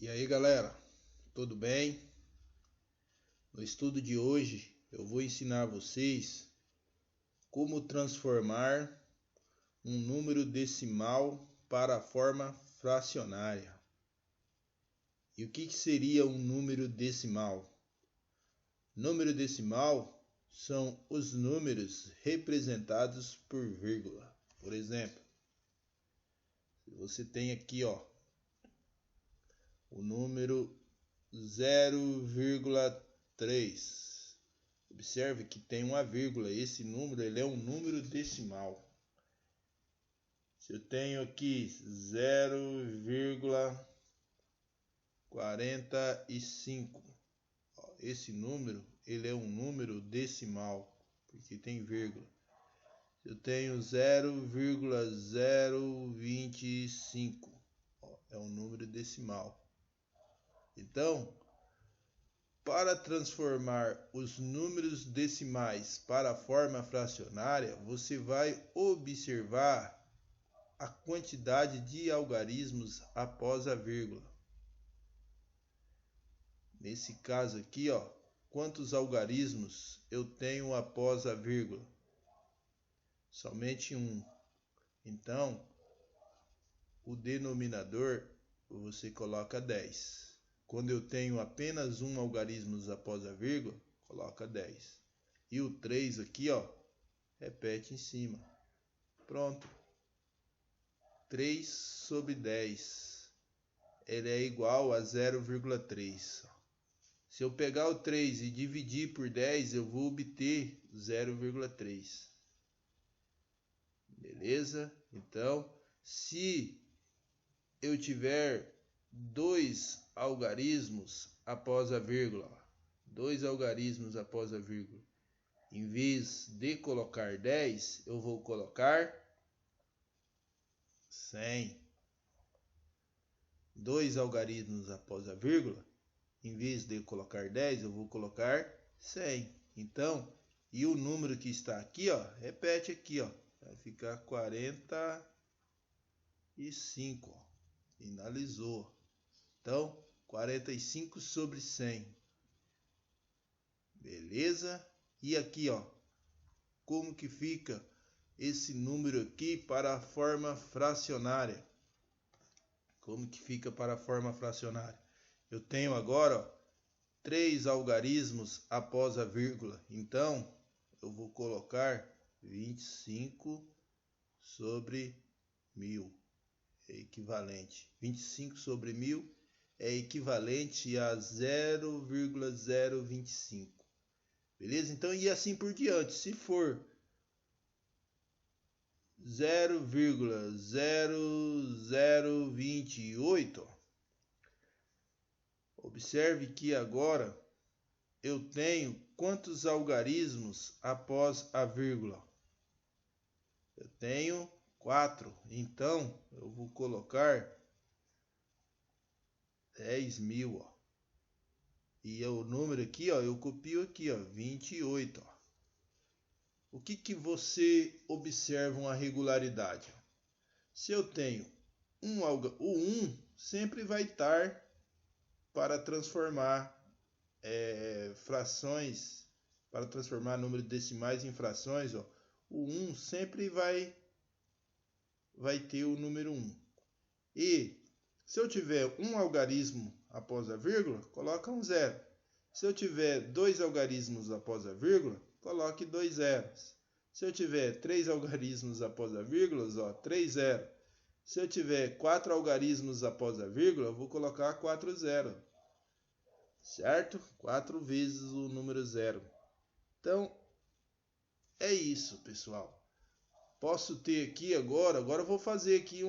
E aí galera, tudo bem? No estudo de hoje eu vou ensinar vocês como transformar um número decimal para a forma fracionária. E o que seria um número decimal? Número decimal são os números representados por vírgula. Por exemplo, você tem aqui o número 0,3. Observe que tem uma vírgula. Esse número ele é um número decimal. Se eu tenho aqui 0,45, esse número ele é um número decimal porque tem vírgula. Se eu tenho 0,025, é um número decimal. Então, para transformar os números decimais para a forma fracionária, você vai observar a quantidade de algarismos após a vírgula. Nesse caso aqui, quantos algarismos eu tenho após a vírgula? Somente um. Então, o denominador você coloca 10. Quando eu tenho apenas um algarismo após a vírgula, coloca 10. E o 3 aqui, repete em cima. Pronto. 3 sobre 10. Ele é igual a 0,3. Se eu pegar o 3 e dividir por 10, eu vou obter 0,3. Beleza? Então, se eu tiver dois algarismos após a vírgula, em vez de colocar 10, eu vou colocar 100. Dois algarismos após a vírgula, em vez de colocar 10, eu vou colocar 100. Então, e o número que está aqui, repete aqui, vai ficar 45. Finalizou. Então, 45 sobre 100. Beleza? E aqui, como que fica esse número aqui para a forma fracionária? Como que fica para a forma fracionária? Eu tenho agora 3 algarismos após a vírgula. Então, eu vou colocar 25 sobre 1000. É equivalente. 25 sobre 1000 é equivalente a 0,025. Beleza? Então, e assim por diante. Se for 0,0028, observe que agora eu tenho quantos algarismos após a vírgula? Eu tenho 4. Então, eu vou colocar 10.000. E o número aqui, eu copio aqui, 28. O que você observa uma regularidade? Se eu tenho o 1 sempre vai estar para transformar frações, para transformar números decimais em frações, o 1 sempre vai ter o número 1. E se eu tiver um algarismo após a vírgula, coloca um 0. Se eu tiver 2 algarismos após a vírgula, coloque 2 zeros. Se eu tiver 3 algarismos após a vírgula, 3 zeros. Se eu tiver 4 algarismos após a vírgula, eu vou colocar 4 zeros. Certo? 4 vezes o número 0. Então, é isso, pessoal. Posso ter aqui agora eu vou fazer aqui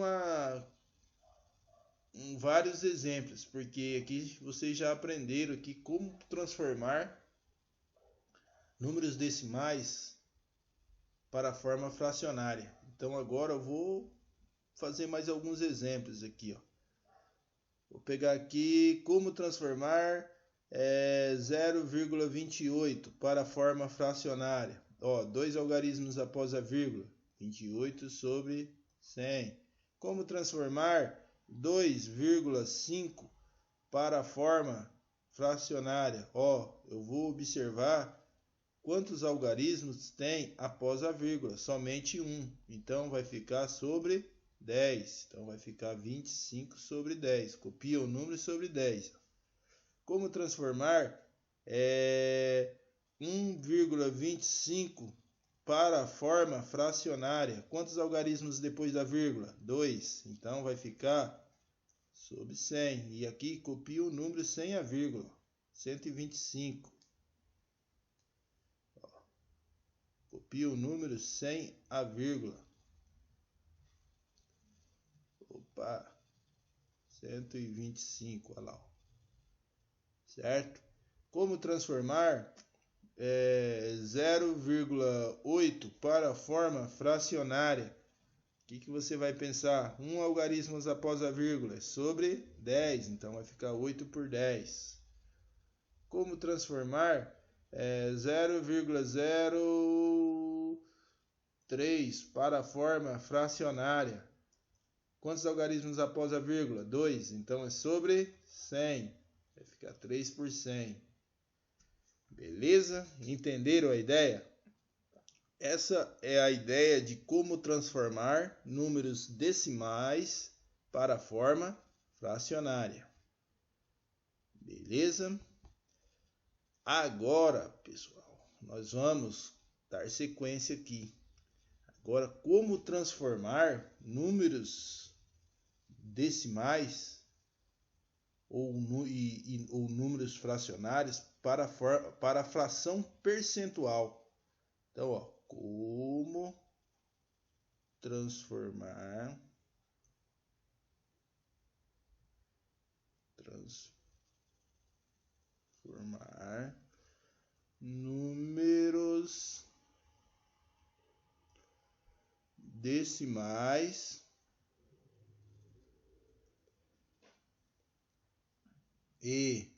vários exemplos, porque aqui vocês já aprenderam aqui como transformar números decimais para a forma fracionária. Então agora eu vou fazer mais alguns exemplos aqui. Vou pegar aqui como transformar 0,28 para a forma fracionária. 2 algarismos após a vírgula, 28 sobre 100. Como transformar 2,5 para a forma fracionária. Eu vou observar quantos algarismos tem após a vírgula. Somente um. Então, vai ficar sobre 10. Então, vai ficar 25 sobre 10. Copia o número sobre 10. Como transformar 1,25 para a forma fracionária? Quantos algarismos depois da vírgula? 2. Então, vai ficar sobre 100. E aqui copia o número sem a vírgula. 125. Copia o número sem a vírgula. 125. Olha lá. Certo? Como transformar 0,8 para a forma fracionária? O que você vai pensar? 1 algarismo após a vírgula é sobre 10, então vai ficar 8 por 10. Como transformar 0,03 para a forma fracionária? Quantos algarismos após a vírgula? 2, então é sobre 100. Vai ficar 3 por 100. Beleza? Entenderam a ideia? Essa é a ideia de como transformar números decimais para a forma fracionária. Beleza? Agora, pessoal, nós vamos dar sequência aqui. Agora, como transformar números decimais ou números fracionários para a fração percentual. Então, como transformar números decimais e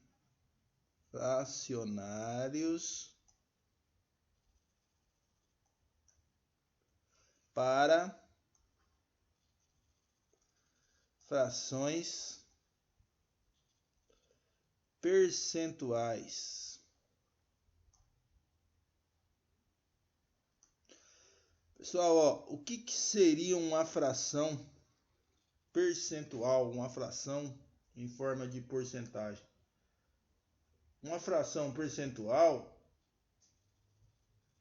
fracionários para frações percentuais. Pessoal, o que seria uma fração percentual, uma fração em forma de porcentagem? Uma fração percentual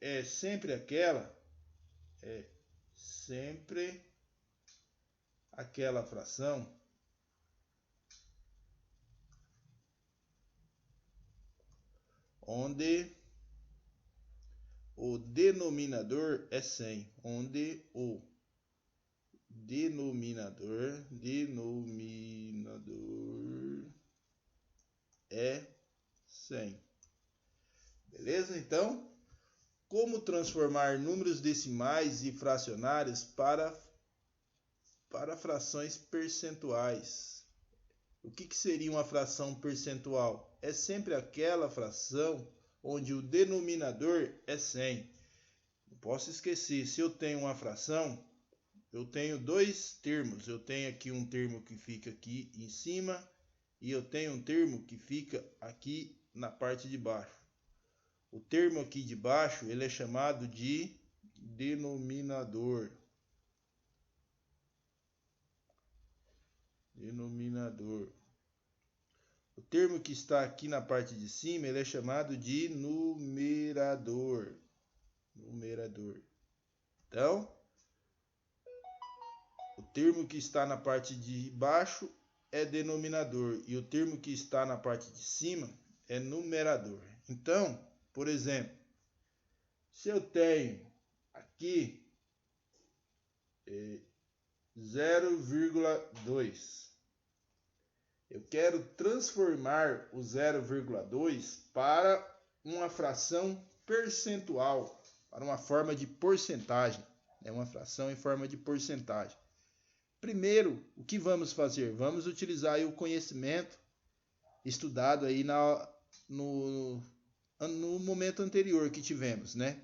é sempre aquela fração onde o denominador é 100, onde o denominador é 100. Beleza? Então, como transformar números decimais e fracionários para frações percentuais? O que seria uma fração percentual? É sempre aquela fração onde o denominador é 100. Não posso esquecer, se eu tenho uma fração, eu tenho dois termos. Eu tenho aqui um termo que fica aqui em cima e eu tenho um termo que fica aqui na parte de baixo. O termo aqui de baixo, ele é chamado de denominador. O termo que está aqui na parte de cima, ele é chamado de numerador. Então, o termo que está na parte de baixo é denominador e o termo que está na parte de cima é numerador. Então, por exemplo, se eu tenho aqui 0,2, eu quero transformar o 0,2 para uma fração percentual, para uma forma de porcentagem. É uma fração em forma de porcentagem. Primeiro, o que vamos fazer? Vamos utilizar aí o conhecimento estudado aí no momento anterior que tivemos, né?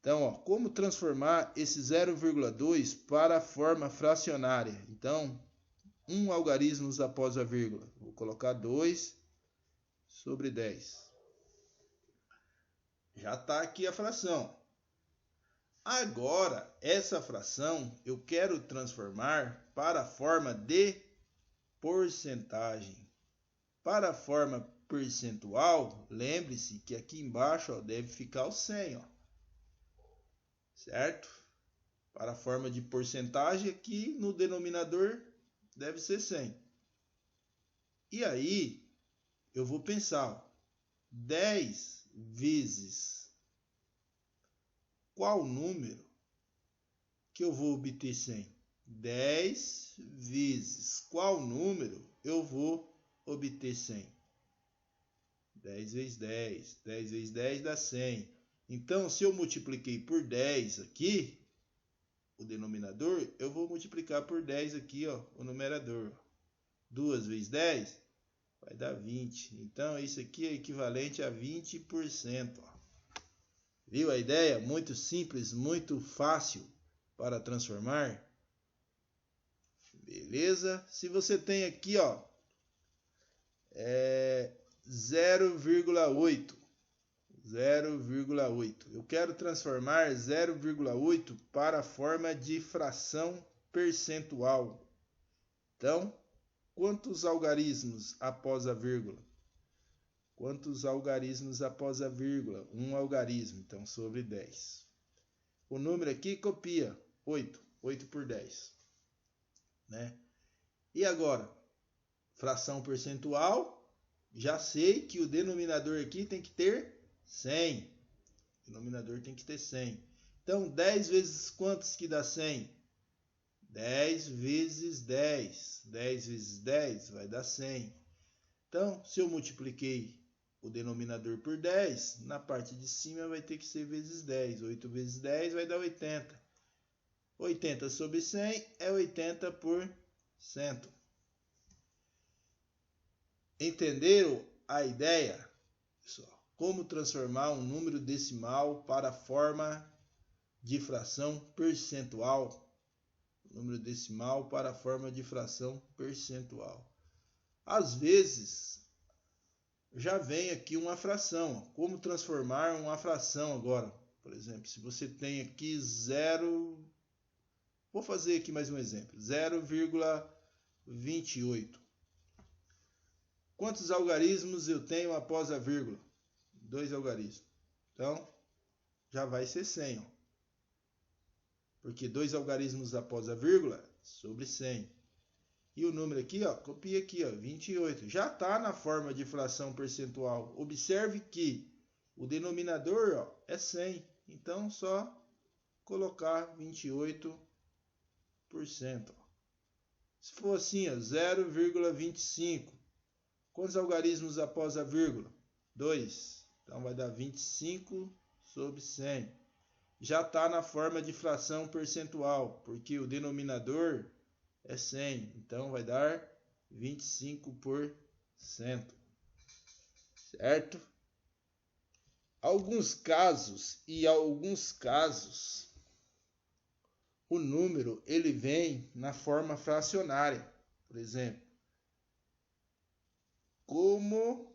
Então, como transformar esse 0,2 para a forma fracionária? Então, 1 algarismos após a vírgula. Vou colocar 2 sobre 10. Já está aqui a fração. Agora, essa fração eu quero transformar para a forma de porcentagem. Para a forma percentual, lembre-se que aqui embaixo ó, deve ficar o 100. Ó. Certo? Para a forma de porcentagem, aqui no denominador deve ser 100. E aí, eu vou pensar, ó, 10 vezes qual número que eu vou obter 100? 10 vezes qual número eu vou obter 100? 10 vezes 10. 10 vezes 10 dá 100. Então, se eu multipliquei por 10 aqui, o denominador, eu vou multiplicar por 10 aqui, ó, o numerador. 2 vezes 10 vai dar 20. Então, isso aqui é equivalente a 20%. Ó. Viu a ideia? Muito simples, muito fácil para transformar. Beleza? Se você tem aqui, ó, 0,8. 0,8. Eu quero transformar 0,8 para a forma de fração percentual. Então, quantos algarismos após a vírgula? Quantos algarismos após a vírgula? Um algarismo, então, sobre 10. O número aqui copia 8. 8 por 10. Né? E agora, fração percentual, já sei que o denominador aqui tem que ter 100. O denominador tem que ter 100. Então, 10 vezes quantos que dá 100? 10 vezes 10. 10 vezes 10 vai dar 100. Então, se eu multipliquei o denominador por 10, na parte de cima vai ter que ser vezes 10. 8 vezes 10 vai dar 80. 80 sobre 100 é 80%. Entenderam a ideia? Pessoal, como transformar um número decimal para a forma de fração percentual? Número decimal para a forma de fração percentual. Às vezes, já vem aqui uma fração. Como transformar uma fração agora? Por exemplo, se você tem aqui 0... Vou fazer aqui mais um exemplo. 0,28. Quantos algarismos eu tenho após a vírgula? 2 algarismos. Então, já vai ser 100. Ó. Porque 2 algarismos após a vírgula sobre 100. E o número aqui, ó, copia aqui, ó, 28. Já está na forma de fração percentual. Observe que o denominador ó, é 100. Então, só colocar 28%. Se for assim, 0,25. Quantos algarismos após a vírgula? 2. Então, vai dar 25 sobre 100. Já está na forma de fração percentual, porque o denominador é 100. Então, vai dar 25%. Certo? Alguns casos, o número ele vem na forma fracionária. Por exemplo, como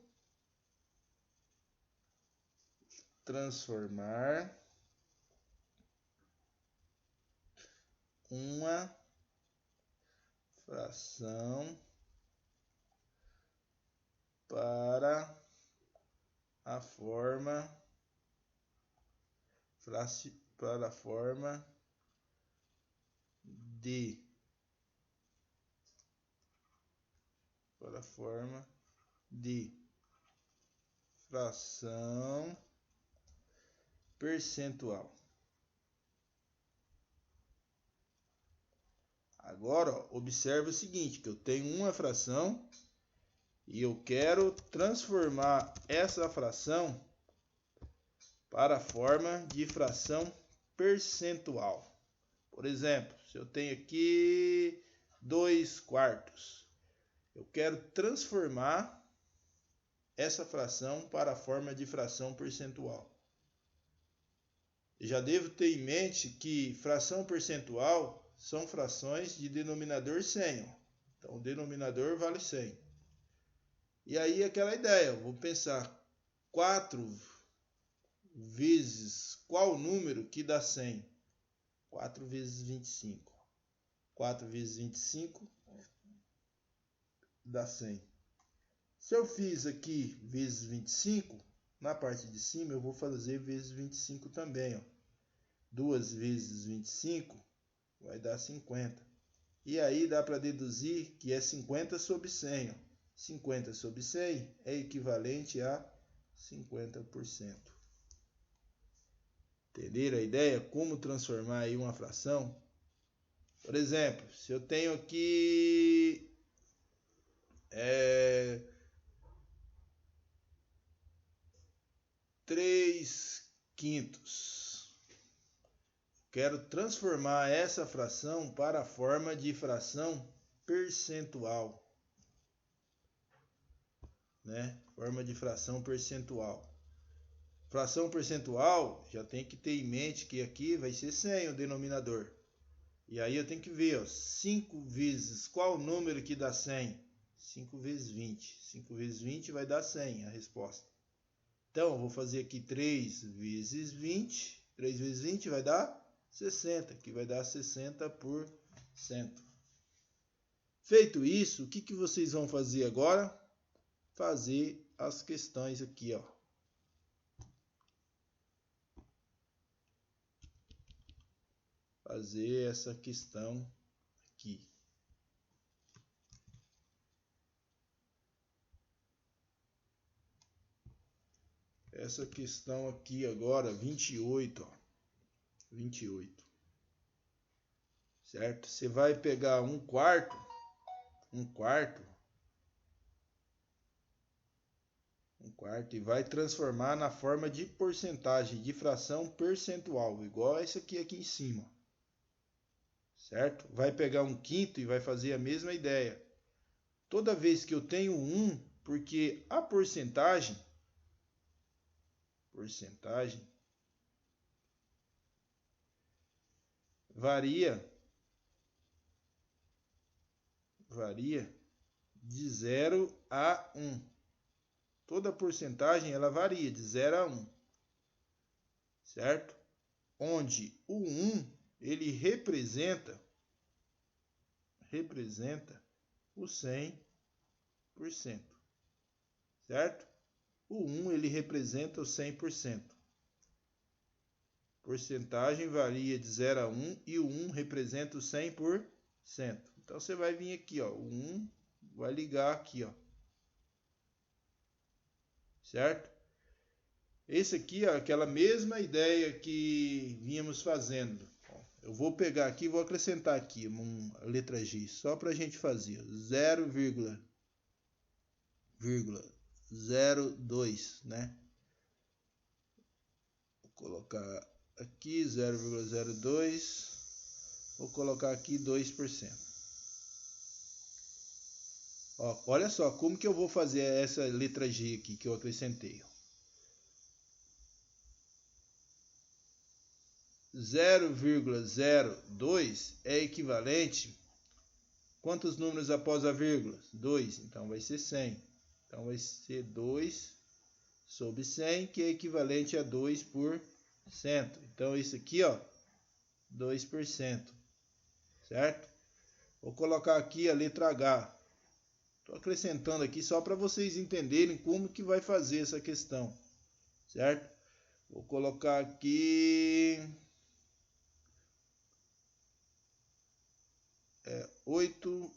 transformar uma fração para a forma de fração percentual. Agora, ó, observe o seguinte, que eu tenho uma fração e eu quero transformar essa fração para a forma de fração percentual. Por exemplo, se eu tenho aqui 2/4, eu quero transformar essa fração para a forma de fração percentual. Eu já devo ter em mente que fração percentual são frações de denominador 100. Então, o denominador vale 100. E aí aquela ideia, eu vou pensar 4 vezes qual número que dá 100? 4 vezes 25. 4 vezes 25 dá 100. Se eu fiz aqui vezes 25, na parte de cima eu vou fazer vezes 25 também. Ó. 2 vezes 25 vai dar 50. E aí dá para deduzir que é 50 sobre 100. Ó. 50 sobre 100 é equivalente a 50%. Entenderam a ideia? Como transformar aí uma fração? Por exemplo, se eu tenho aqui 3/5. Quero transformar essa fração para a forma de fração percentual. Né? Forma de fração percentual. Fração percentual, já tem que ter em mente que aqui vai ser 100 o denominador. E aí eu tenho que ver, ó, 5 vezes qual número que dá 100? 5 vezes 20. 5 vezes 20 vai dar 100 a resposta. Então, eu vou fazer aqui 3 vezes 20. 3 vezes 20 vai dar 60, que vai dar 60%. Feito isso, o que vocês vão fazer agora? Fazer as questões aqui, ó. Fazer essa questão aqui. Essa questão aqui agora, 28, ó. 28. Certo? Você vai pegar um quarto, e vai transformar na forma de porcentagem, de fração percentual, igual essa aqui em cima. Certo? Vai pegar um quinto e vai fazer a mesma ideia. Toda vez que eu tenho 1, porque a porcentagem varia de 0 a 1. Toda porcentagem ela varia de 0 a 1. Certo? Onde o 1 ele representa o 100%. Certo? O 1 ele representa o 100%. Porcentagem varia de 0 a 1 e o 1 representa o 100%. Então você vai vir aqui, ó, o 1 vai ligar aqui, ó. Certo? Esse aqui é aquela mesma ideia que vínhamos fazendo. Eu vou pegar aqui e vou acrescentar aqui uma letra G, só para a gente fazer 0,02, né? Vou colocar aqui 0,02, vou colocar aqui 2%. Ó, olha só como que eu vou fazer essa letra G aqui que eu acrescentei. 0,02 é equivalente, quantos números após a vírgula? 2, então vai ser 100. Então vai ser 2 sobre 100, que é equivalente a 2%. Então isso aqui, ó, 2%. Certo? Vou colocar aqui a letra H. Estou acrescentando aqui só para vocês entenderem como que vai fazer essa questão. Certo? Vou colocar aqui 8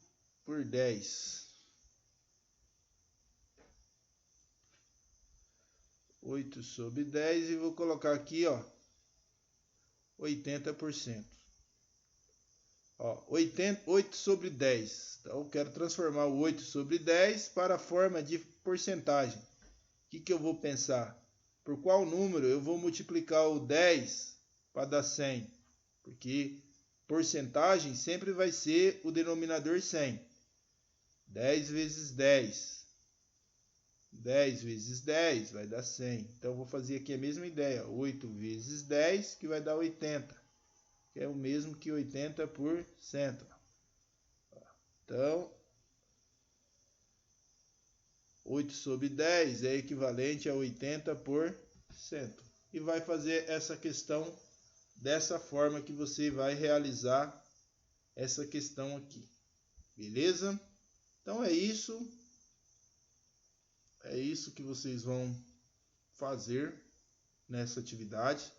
por 10. 8 sobre 10 e vou colocar aqui, ó, 80%. Ó, 8 sobre 10. Então eu quero transformar o 8 sobre 10 para a forma de porcentagem. O que eu vou pensar? Por qual número eu vou multiplicar o 10 para dar 100? Porque porcentagem sempre vai ser o denominador 100. 10 vezes 10. 10 vezes 10 vai dar 100. Então eu vou fazer aqui a mesma ideia. 8 vezes 10 que vai dar 80. Que é o mesmo que 80%. Então, 8 sobre 10 é equivalente a 80%. E vai fazer essa questão dessa forma que você vai realizar essa questão aqui. Beleza? Então é isso. É isso que vocês vão fazer nessa atividade.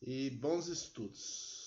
E bons estudos.